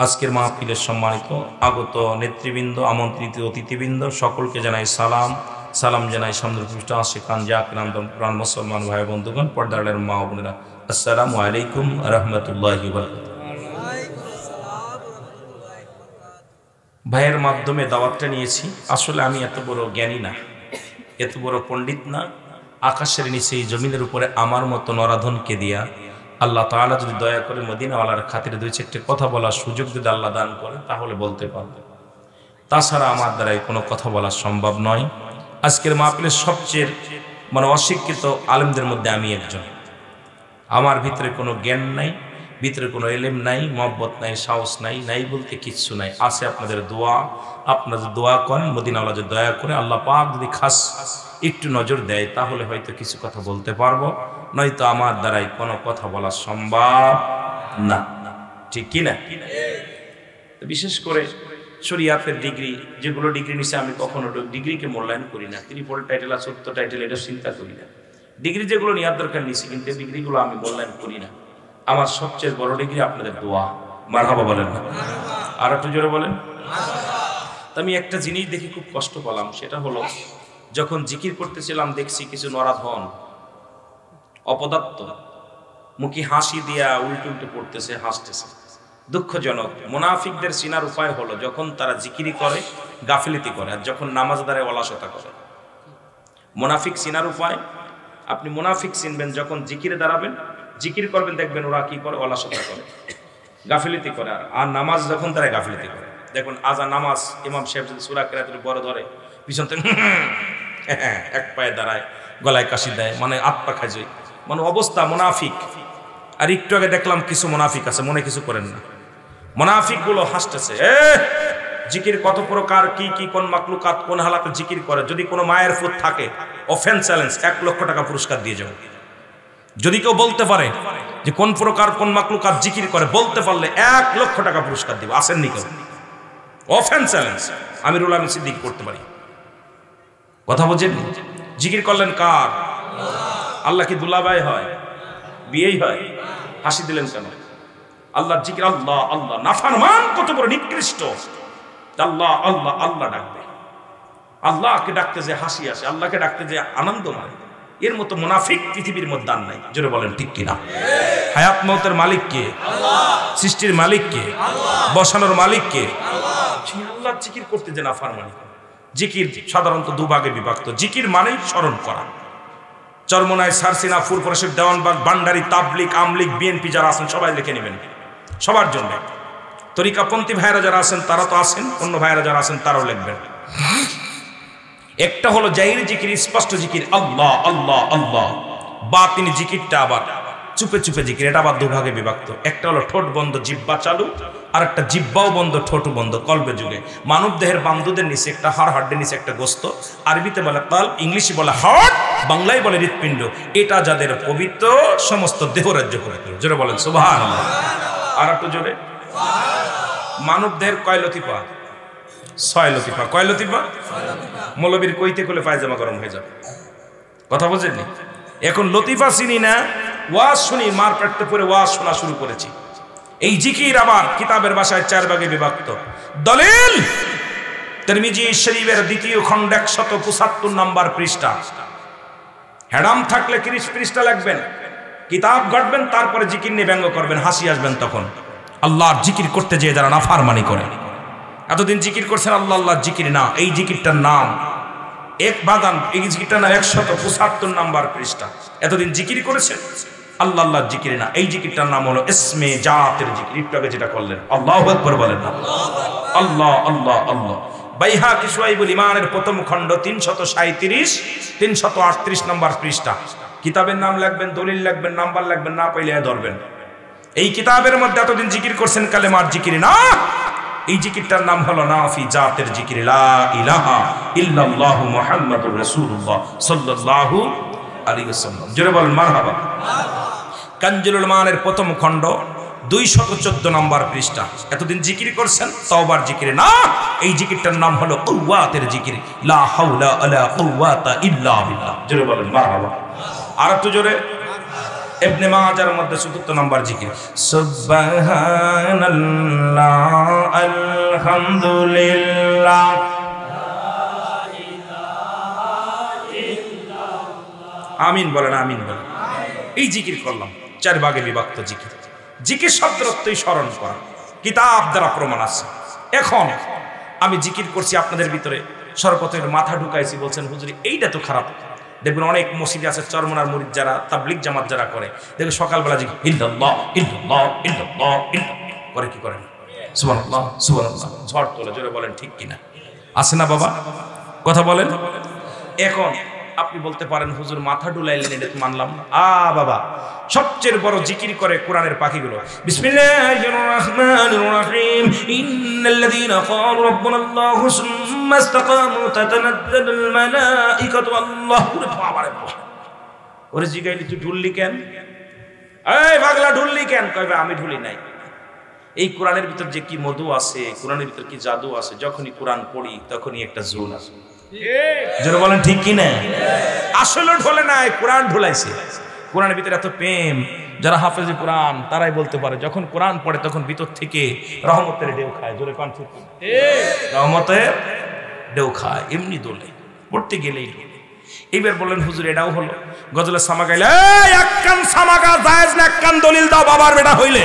আজকের মাহফিলের সম্মানিত আগত নেতৃবৃন্দ, আমন্ত্রিত অতিথিবৃন্দ, সকলকে জানাই সালাম। সালাম জানাই সামদুল আশিকান জাকিরান প্রাণ মুসলমান ভাই বন্ধুগণ, পর্দার মা বোনেরা, আসসালামু আলাইকুম রাহমাতুল্লাহি ওয়া বারাকাতুহু। ভাইয়ের মাধ্যমে দাওয়াতটা নিয়েছি। আসলে আমি এত বড় জ্ঞানী না, এত বড় পণ্ডিত না। আকাশের নিচে এই জমিনের উপরে আমার মতো নরাধনকে দিয়া আল্লাহ তাআলা যদি দয়া করে মদিনাওয়ালার খাতিরে দুই চারটে কথা বলার সুযোগ যদি আল্লাহ দান করে তাহলে বলতে পারবো, তাছাড়া আমার দ্বারাই কোনো কথা বলা সম্ভব নয়। আজকের মাহফিলের সবচেয়ে অশিক্ষিত আলেমদের মধ্যে আমি একজন। আমার ভিতরে কোনো জ্ঞান নাই, ভিতরে কোনো এলেম নাই, মহব্বত নাই, সাহস নাই, নাই বলতে কিচ্ছু নাই। আছে আপনাদের দোয়া। আপনাদের দোয়া করেন, মদিনাওয়ালা যদি দয়া করে আল্লাহ পাক যদি খাস একটু নজর দেয় তাহলে হয়তো কিছু কথা বলতে পারবো, নয়তো আমার দ্বারাই কোনো কথা বলা সম্ভব না। ঠিক কি না? বিশেষ করে শরিয়াতের ডিগ্রি, যেগুলো ডিগ্রি নিছে আমি কখনো ডিগ্রিকে মূল্যায়ন করি না। ত্রিপল টাইটেল আর চতুর্থ টাইটেল এটা চিন্তা করি না। ডিগ্রি যেগুলো নেওয়ার দরকার নিছি, কিন্তু এই ডিগ্রিগুলো আমি মূল্যায়ন করি না। আমার সবচেয়ে বড় ডিগ্রি আপনাদের দোয়া। মারহাবা বলেন না? আর একটু জোরে বলেন। আমি একটা জিনিস দেখি খুব কষ্ট পেলাম, সেটা হলো যখন জিকির করতেছিলাম দেখছি কিছু নরাধন অপদার্থ মুখী হাসি দিয়া উল্টে উল্টে পড়তেছে, হাসতেছে। দুঃখজনক। মুনাফিকদের চিনার উপায় হলো যখন তারা জিকিরি করে গাফিলতি করে, আর যখন নামাজ দাঁড়ায় অলসতা করে। মুনাফিক চিনার উপায়, আপনি মুনাফিক চিনবেন যখন জিকিরে দাঁড়াবেন, জিকির করবেন, দেখবেন ওরা কি করে, অলসতা করে, গাফিলতি করে। আর নামাজ যখন দাঁড়ায় গাফিলতি করে। দেখুন আজা নামাজ ইমাম সাহেব যদি সূরা কিরাতের বড় ধরে, পিছন থেকে এক পায়ে দাঁড়ায়, গলায় কাশি দেয়, আত্মা খাজে, অবস্থা মুনাফিক। আর একটু আগে দেখলাম কিছু মুনাফিক আছে মনে কিছু করেন না, মুনাফিক গুলো হাসতেছে। জিকির কত প্রকার, কি কি কোন মাকলুকাত কোন হালাতে জিকির করে। যদি কোনো মায়ের ফুট থাকে, ওপেন চ্যালেঞ্জ, 1 লক্ষ টাকা পুরস্কার দিয়ে যাবো। যদি কেউ বলতে পারে যে কোন প্রকার কোন মাকলুকাত জিকির করে, বলতে পারলে 1 লক্ষ টাকা পুরস্কার দিব। আসেননি কেউ? Open challenge. আমিরুল আমিন সিদ্দিক করতে পারি। কথা বলছেন? জিকির করলেন কার? আল্লাহ কি দুলাভাই হয়? বিয়েই হয়? হাসি দিলেন কেন? আল্লাহর জিকির আল্লাহ আল্লাহ। নাফরমান কত বড় নিকৃষ্ট। আল্লাহ আল্লাহ আল্লাহ ডাকবে, আল্লাহকে ডাকতে যে হাসি আসে, আল্লাহকে ডাকতে যে আনন্দ মানে, এর মতো মুনাফিক পৃথিবীর মধ্যে আর নাই। জোরে বলেন ঠিক কিনা? হায়াত মওতের মালিক কে? আল্লাহ। সৃষ্টির মালিক কে? আল্লাহ। বসানোর মালিক কে? আল্লাহ। সেই আল্লাহর জিকির করতে যে নাফরমানি। জিকির সাধারণত দুভাগে বিভক্ত। জিকির মানেই স্মরণ করা। চরমোনাই, সারসিনা, ফুরফুরাশিব, দেওয়ানবাগ, ভান্ডারি, তাবলিগ, আমলিগ, বিএনপি যারা আছেন সবাই লিখে নেবেন, সবার জন্য। তরিকাপন্থী ভাইরা যারা আছেন তারা তো আছেন, অন্য ভাইরা যারা আছেন তারাও লিখবেন। একটা হলো জাহিরি জিকির, স্পষ্ট জিকির আল্লাহ আল্লাহ আল্লাহ। বাতিনি জিকিরটা আবার চুপে চুপে জিকির, এটা আবার দুভাগে বিভক্ত। একটা হলো ঠোঁট বন্ধ জিহ্বা চালু, আর একটা জিহ্বাও বন্ধ ঠোঁট বন্ধ। কলবে যুগে মানব দেহের বামদুদের নিচে একটা হাড়ের নিচে একটা গোস্ত, আরবিতে বলে কলব, ইংলিশে বলে হার্ট, বাংলায় বলে হৃৎপিণ্ড। এটা যাদের পবিত্র সমস্ত দেহ রাজ্য করে তোলে। জোরে বলেন সুবহানাল্লাহ। আর একটু জোরে। মানব দেহের কয় লতিফা? 6 লতিফা। কয় লতিফা? মৌলবীর কইতে করলে পায়জামা গরম হয়ে যাবে। কথা বলছেন? এখন লতিফা চিনি না, ওয়াজ শুনি, মার পেটতে পরে ওয়াজ শোনা শুরু করেছি। এই জিকির আবার কিতাবের ভাষায় 4 ভাগে বিভক্ত। দলিল তিরমিজি শরীফের 2য় খণ্ড 175 নম্বর পৃষ্ঠা। হেডাম থাকলে 30 পৃষ্ঠা লিখবেন, কিতাব ঘটবেন, তারপরে জিকির নিয়ে ব্যঙ্গ করবেন, হাসি আসবেন তখন। আল্লাহর জিকির করতে যেয়ে যারা নাফরমানি করে, এতদিন জিকির করছেন আল্লাহ আল্লাহ জিকির না, এই জিকিরটার নাম এক বাগান, এই জিকিরটার নাম 175 নম্বর পৃষ্ঠা। এতদিন জিকির করেছেন আল্লাহ আল্লাহ জিকির না, এই জিকিরটার নাম হলো ইসমে জাতের জিকির। একটু আগে যেটা করলেন, আল্লাহু আকবার বলেন না? আল্লাহ আল্লাহ আল্লাহ। বাইহাকি শুআইবুল ঈমানের প্রথম খণ্ড 337 338 নম্বর পৃষ্ঠা। কিতাবের নাম লিখবেন, দলিল লিখবেন, নাম্বার লিখবেন, না পাইলে ধরবেন। এই কিতাবের মধ্যে এতদিন জিকির করছেন কালেমার জিকির না, এই জিকিরটার নাম হলো নাফি জাতের জিকির, লা ইলাহা ইল্লাল্লাহু মুহাম্মাদুর রাসূলুল্লাহ সাল্লাল্লাহু আলাইহি ওয়াসাল্লাম। জোরে বলেন মারহাবা। কানজুল উলমানের প্রথম খণ্ড 214 নম্বর পৃষ্ঠা। এতদিন জিকির করছেন তওবার জিকির না, এই জিকিরটার নাম হলো কুওয়াতের জিকির, লা হাওলা ওয়ালা কুওয়াতা ইল্লা বিল্লাহ। জোরে বলেন মারহাবা। আর একটু জোরে। ইবনে মাজার মধ্যে 74 নম্বর জিকির, সুবহানাল্লাহ আলহামদুলিল্লাহ আমিন বলেন, আমিন বলেন। এই জিকির করলাম, 4 ভাগে বিভক্ত জিকির। জিকির শব্দের অর্থই স্মরণ করা, কিতাব দ্বারা প্রমাণ আছে। এখন আমি জিকির করছি, আপনাদের ভিতরে সর্বপ্রথম মাথা ঢুকাইছি, বলছেন হুজুর এইটা তো খারাপ, দেখবেন অনেক মসজিদে আছে চরমনার মুরিদ যারা তাবলিগ জামাত যারা করে, দেখবেন সকালবেলা যে ইল্লাল্লাহ ইল্লাল্লাহ ইল্লাল্লাহ করে, কি করেন সুবহানাল্লাহ সুবহানাল্লাহ ঝড় তোলে। জোরে বলেন ঠিক কিনা? আছে না বাবা? কথা বলেন। এখন আপনি বলতে পারেন হুজুর মাথা ডুলাইলেন, এটা তো মানলাম না। বাবা, সবচেয়ে বড় জিকির করে কোরআনের পাখিগুলো। বিসমিল্লাহির রাহমানির রাহিম, ইন্নাল্লাযীনা ক্বালু রাব্বুনাল্লাহু সুম্মা ইসতাকামু তাতানাজ্জালুল মালাঈকাতু আল্লাহু আকবার। ওরে জিগাইলি তুই ঢুললি কেন? এই পাগলা ঢুললি কেন? কইবে আমি ঢুলি নাই। এই কোরআনের ভিতর যে কি মধু আছে, কোরআনের ভিতর কি জাদু আছে, যখনই কোরআন পড়ি তখনই একটা জোন আছে। যারা বলেন ঠিক কি না? আসলে ঢোলে নাই, কোরআন ঢোলাইছে। কোরআনের ভিতরে এত প্রেম, যারা হাফেজে কোরআন তারাই বলতে পারে যখন কোরআন পড়ে তখন ভিতর থেকে রহমতের ঢেউ খায়। জোরে কোন ঠিক? রহমতের ঢেউ খায়, এমনি দোলে, পড়তে গেলেই দোলে। এইবার বললেন হুজুর এটাও হলো গজলের সামা গাইলে এক কান সামাগা জায়েজ না, এক কান দলিল দাও বাবার বেটা হইলে,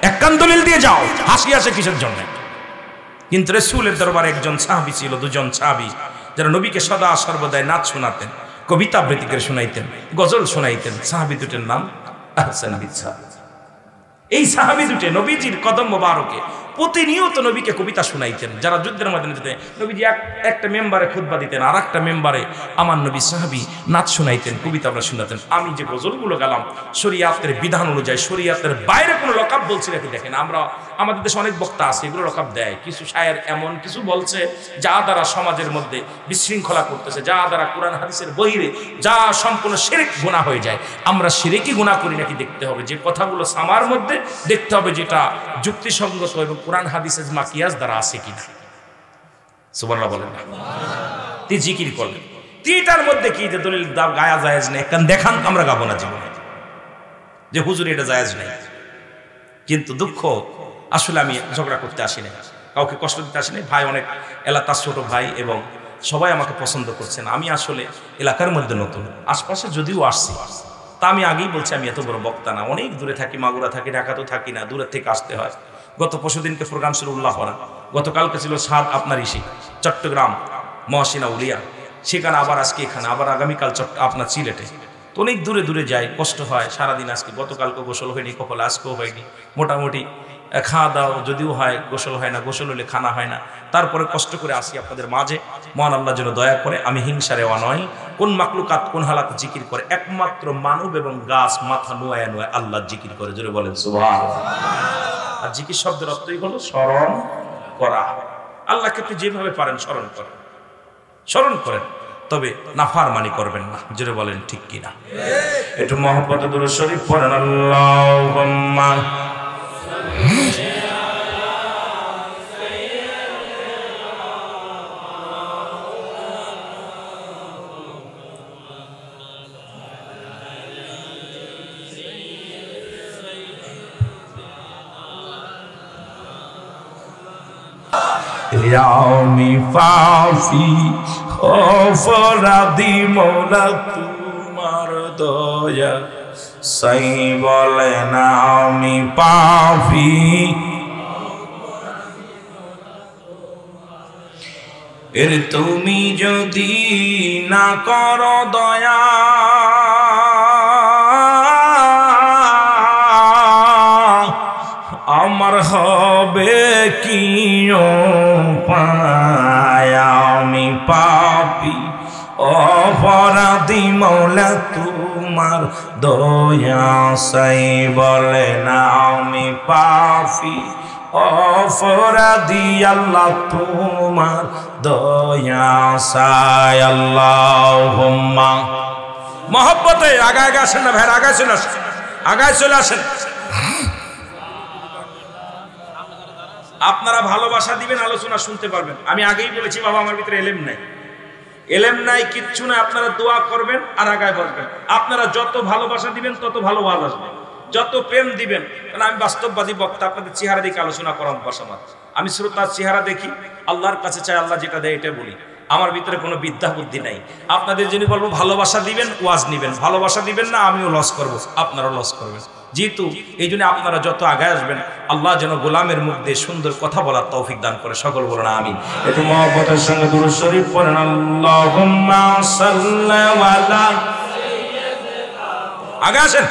এক কান দলিল দিয়ে যাও, হাসি আসে কিসের জন্য? কিন্তু রাসূলের দরবারে একজন সাহাবী ছিল, দুজন সাহাবী যারা নবীকে সদা সর্বদাই নাচ শোনাতেন, কবিতা আবৃত্তি করে শোনাইতেন, গজল শোনাইতেন। সাহাবী দুটের নাম আহসান বিচ্ছা। এই সাহাবী দুটে নবীজির কদম মোবারকে প্রতিনিয়ত নবীকে কবিতা শোনাইতেন। যারা যুদ্ধের ময়দানে যেতেন, নবীজি একটা মেম্বারে খুতবা দিতেন, আর একটা মেম্বারে আমার নবী সাহাবী নাচ শোনাইতেন, কবিতা আমরা শোনাতেন। আমি যে গজলগুলো গেলাম শরীয়তের বিধান অনুযায়ী, শরীয়তের বাইরে কোনো লকাব বলছি নাকি দেখেন। আমরা আমাদের দেশে অনেক বক্তা আছে, এগুলো লকাব দেয়। কিছু শায়ের এমন কিছু বলছে যা দ্বারা সমাজের মধ্যে বিশৃঙ্খলা করতেছে, যা দ্বারা কোরআন হাদিসের বহিরে, যা সম্পূর্ণ শিরক গুনাহ হয়ে যায়। আমরা শিরকি গুনাহ করি নাকি দেখতে হবে। যে কথাগুলো সামার মধ্যে দেখতে হবে যেটা যুক্তিসঙ্গত এবং কোরআন হাদিস ইজমা কিয়াস দ্বারা আছে কিনা। সুবহানাল্লাহ বলেন না? তুই জিকির করলেন, তিনটার মধ্যে কি যে দলিল গায়া জায়েজ নেই, কারণ দেখান আমরা গাবো না জীবনে যে হুজুর এটা জায়েজ নেই। কিন্তু দুঃখ, আসলে আমি ঝগড়া করতে আসি না, কাউকে কষ্ট দিতে আসি না। ভাই অনেক এলাকার ছোট ভাই এবং সবাই আমাকে পছন্দ করছেন। আমি আসলে এলাকার মধ্যে নতুন, আশপাশে যদিও আসছি, তা আমি আগেই বলছি আমি এত বড় বক্তা না। অনেক দূরে থাকি, মাগুরা থাকি, ঢাকাতেও থাকি না, দূরের থেকে আসতে হয়। গত পরশুদিনকে প্রোগ্রাম ছিল উল্লাহরা, গতকালকে ছিল সাত আপনার ইসি চট্টগ্রাম মহসিনা উলিয়া, সেখানে আবার আজকে এখানে, আবার আগামীকাল আপনার সিলেটে। তো অনেক দূরে দূরে যাই, কষ্ট হয় সারাদিন। আজকে গতকালকে গোসল হয়নি, কখনো আজকেও হয়নি। মোটামুটি খাওয়া দাওয়া যদিও হয়, গোসল হয় না, গোসল হলে খানা হয় না। তারপরে কষ্ট করে আসি আপনাদের মাঝে। মহান আল্লাহ যেন দয়া করে আমি হিংসারে নয়। কোন মাকলুকাত কোন হালাতে জিকির করে? একমাত্র মানব এবং গাছ মাথা নোয়া নোয়া আল্লাহ জিকির করে। জোরে বলেন সুবহানাল্লাহ। আর জিকির শব্দের অর্থই হলো স্মরণ করা। আল্লাহকে আপনি যেভাবে পারেন স্মরণ করেন, স্মরণ করেন, তবে নাফরমানি করবেন না। জোরে বলেন ঠিক কিনা? একটু মহব্বতে দুরূদ শরীফ পড়েন। আল্লাহুম্মা আমি পাপী অপরাধী, মওলা তোমার দয়া সাই বলে না। আমি পাপী এর তুমি যদি না করো দয়া, আমার হবে কি উপায়? আমি পাপী অপরাধী, মওলা তোমার দয়া সাই বলে না। আমি পাপী অপরাধী, আল্লাহ তোমার দয়া সাই। আল্লাহুম্মা মহব্বতে আগায় আগায় আসেন না ভাই, আগায় চলে আসেন, আগায় চলে আসেন। আপনারা ভালোবাসা দিবেন, আলোচনা শুনতে পারবেন। আমি আগেই বলেছি বাবা আমার ভিতরে এলেম নাই, এলেম নাই, কিচ্ছু না। আপনারা দোয়া করবেন আর আগায় বসবেন। আপনারা যত ভালোবাসা দিবেন তত ভালো ওয়াজ আসবে, যত প্রেম দিবেন। কারণ আমি বাস্তববাদী বক্তা, আপনাদের চেহারা দেখে আলোচনা করার বসামাত। আমি শ্রোতার চেহারা দেখি, আল্লাহর কাছে চাই, আল্লাহ যেটা দেয় এটা বলি। আমার ভিতরে কোনো বিদ্যা বুদ্ধি নাই। আপনাদের জন্য বলবো ভালোবাসা দিবেন, ওয়াজ নিবেন। ভালোবাসা দিবেন না, আমিও লস করবো, আপনারাও লস করবেন। যেহেতু এই জন্য আপনারা যত আগে আসবেন আল্লাহ যেন গোলামের মুখ দিয়ে সুন্দর কথা বলার তৌফিক দান করে, সকল বলেন আমিন। একটু মহব্বতের সঙ্গে দুরূদ শরীফ পড়েন, আল্লাহুম্মা সাল্লি আলা, আগে আসেন।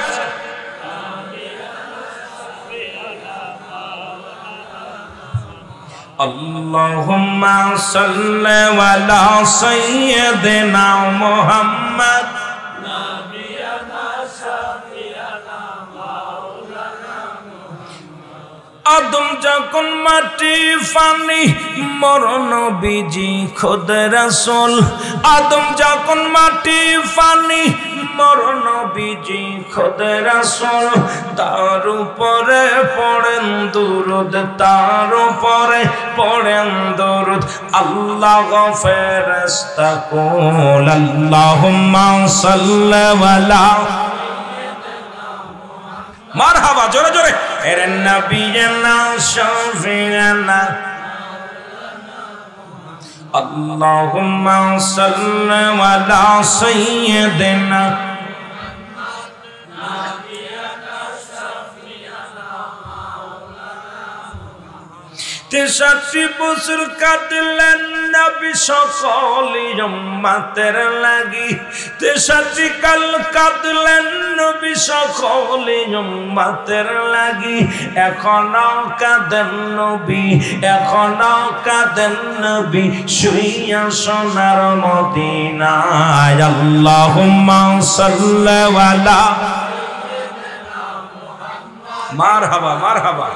আল্লাহুম্মা সাল্লি আলা সাইয়্যিদিনা মুহাম্মদ আদম যখন মাটি ফানি মরণ বিজি খোদ রাসূল, আদম যখন মাটি ফানি মরণ বিজি খোদ রাসূল, তার উপরে পড়েন দুরূদ, তার উপরে পড়েন দুরূদ। আল্লাহ ফেরেশতা কুল আল্লাহুম্মা সাল্লি আলা, মারহাবা, জোরে জোরে, এরে নবিয়না শাফিয়ানা, আল্লাহুম্মা সাল্লি আলা সাইয়্যিদিনা, তেষট্টি বছর কাটলেন নবী সকলি উম্মতের লাগি, 63 কাল কাটলেন নবী সকলি উম্মতের লাগি। এখনো কাঁদেন নবী, এখনো কাঁদেন নবী, শুইয়া সোনার মদিনায়। আল্লাহুম্মা সাল্লি আলা, মারহাবা মারহাবা।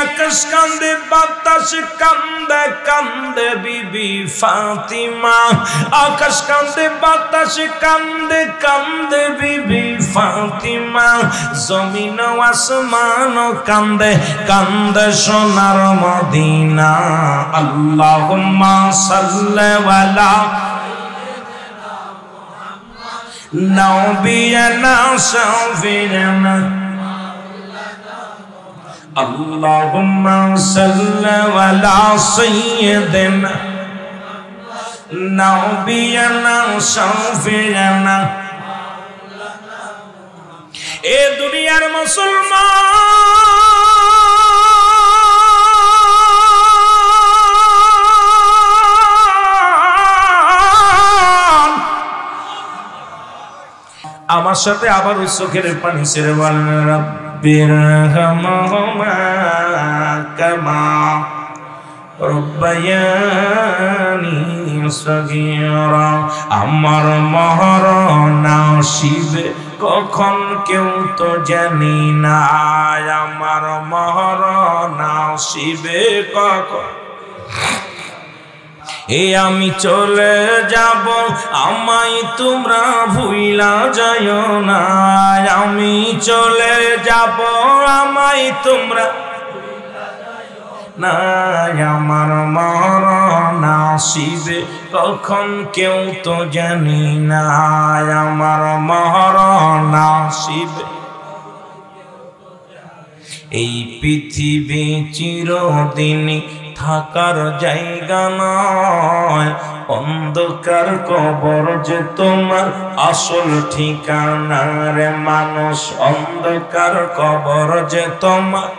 আকাশ কান্দে বাতাস কান্দে কান্দে বিবি ফাতিমা, আকাশ কান্দে বাতাস কান্দে কান্দে বিবি ফাতিমা, জমিন আসমান কান্দে কান্দে সোনার মদিনা। আল্লাহুম্মা সাল্লি আলা নবিয়িনা শাফিয়ানা, আল্লাহুম্মা সাল্লি আলা সাইয়্যিদিনা নবিয়িনা শাফিয়ানা। এ দুনিয়ার মুসলমান, আমার সাথে আবার ওই চোখের পানি ছেড়ে বলেন, বিরহামহুমা কামা রব্বায়ানি সগীরা। আমার মরণ আসিবে কখন কেউ তো জানি না, আমার মরণ আসিবে কখন। আমি চলে যাব, আমায় তোমরা ভুইলা যাইও না, আমি চলে যাব, আমায় তোমরা না, আমার মরণ আসিবে কখন কেউ তো জানি না, আমার মরণ আসিবে। এই পৃথিবী চিরদিনই থাকার জায়গা নয়, অন্ধকার কবর যে তোমার আসল ঠিকানা রে মানুষ, অন্ধকার কবর যে তোমার।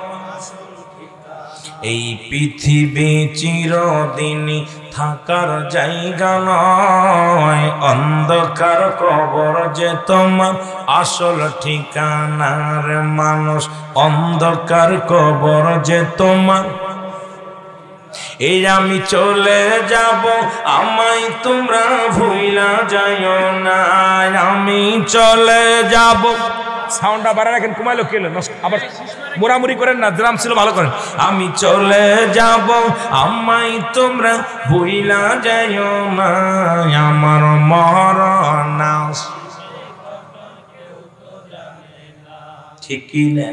এই পৃথিবী চিরদিনই থাকার জায়গা নয়, অন্ধকার কবর যে তোমার আসল ঠিকানা রে মানুষ, অন্ধকার কবর যে তোমার। এই আমি চলে যাব, আমায় তোমরা ভুইলা যাইও না, আমি চলে যাব। সাউন্ডটা বাড়া রাখেন, কমাইলো কি হলো, আবার মোড়ামুড়ি করেন না, ড্রাম ছিল ভালো করেন। আমি চলে যাব, আমায় তোমরা ভুইলা যাইও না, আমার মরণ ঠিকই না।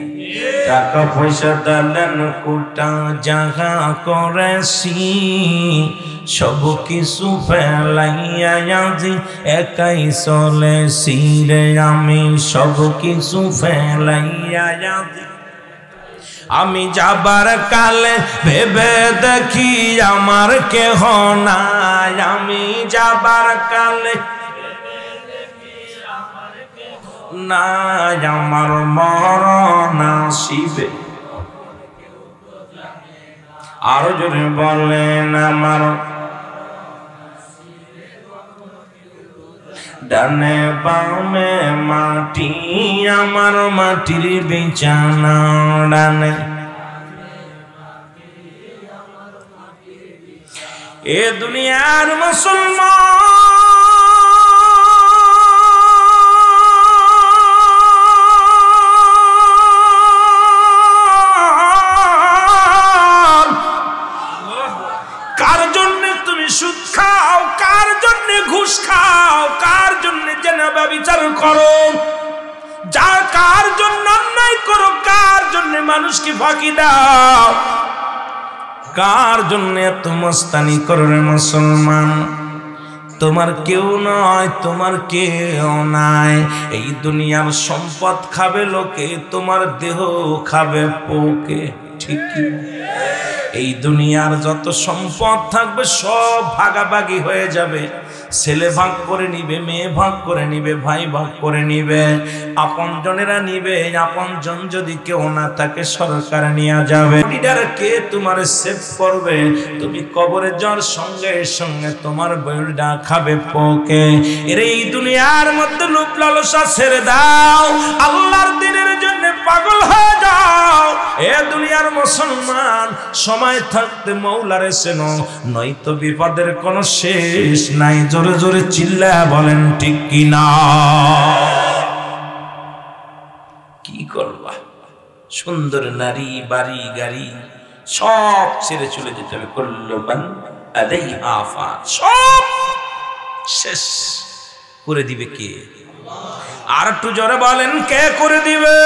টাকা পয়সা দালেন কোটা জাগা করেছি, সব কিছু ফেলাইয়া আজি একাই চলেছি রে আমি, সব কিছু ফেলাইয়া আজি। আমি যাবার কালে ভেবে দেখি আমার কেহ নাই, আমি যাবার কালে নাই আমার মরণ আসিবে। আরো জোরে বলেন, আমার ডানে বামে মাটি, আমার মাটির বিছানা ডানে। এ দুনিয়ার মুসলমান কার জন্য তুমি সুদ খাও, কার জন্য ঘুষ খাও, কার জন্য জেনাবা বিচার করো, যা কার জন্য অন্যায় করো, কার জন্য মানুষকে ফাঁকি দাও, কার জন্য এত মস্তানি করো রে মুসলমান? তোমার কেউ নয়, তোমার কেউ নাই। এই দুনিয়ার সম্পদ খাবে লোকে, তোমার দেহ খাবে পোকে। ঠিক কি? এই দুনিয়ার যত সম্পদ থাকবে সব ভাগাভাগি হয়ে যাবে। ছেলে ভাগ করে নিবে, মেয়ে ভাগ করে নিবে, ভাই ভাগ করে নিবে, আপন জনেরা নিবে। আপন জন যদি কেউ না থাকে সরকার নিয়ে যাবে। লিডার কে তোমার সেভ করবে? তুমি কবরে যাওয়ার সঙ্গে সঙ্গে তোমার বইটা খাবে পোকে। এর এই দুনিয়ার মধ্যে লোভ লালসা ছেড়ে দাও, আল্লাহর দিনের জন্য পাগল হয়ে যাও। এ দুনিয়ার মুসলমান, সময় থাকতে মওলারে চেনো, নয়তো বিপদের কোনো শেষ নাই। জোরে জোরে চিল্লা বলেন ঠিক কিনা? কি করবা? সুন্দর নারী, বাড়ি গাড়ি সব ছেড়ে চলে যেতে হবে। কুল্লু মান আলাইহা ফান, সব শেষ করে দিবে কে? আর একটু জোরে বলেন, কে করে দিবে?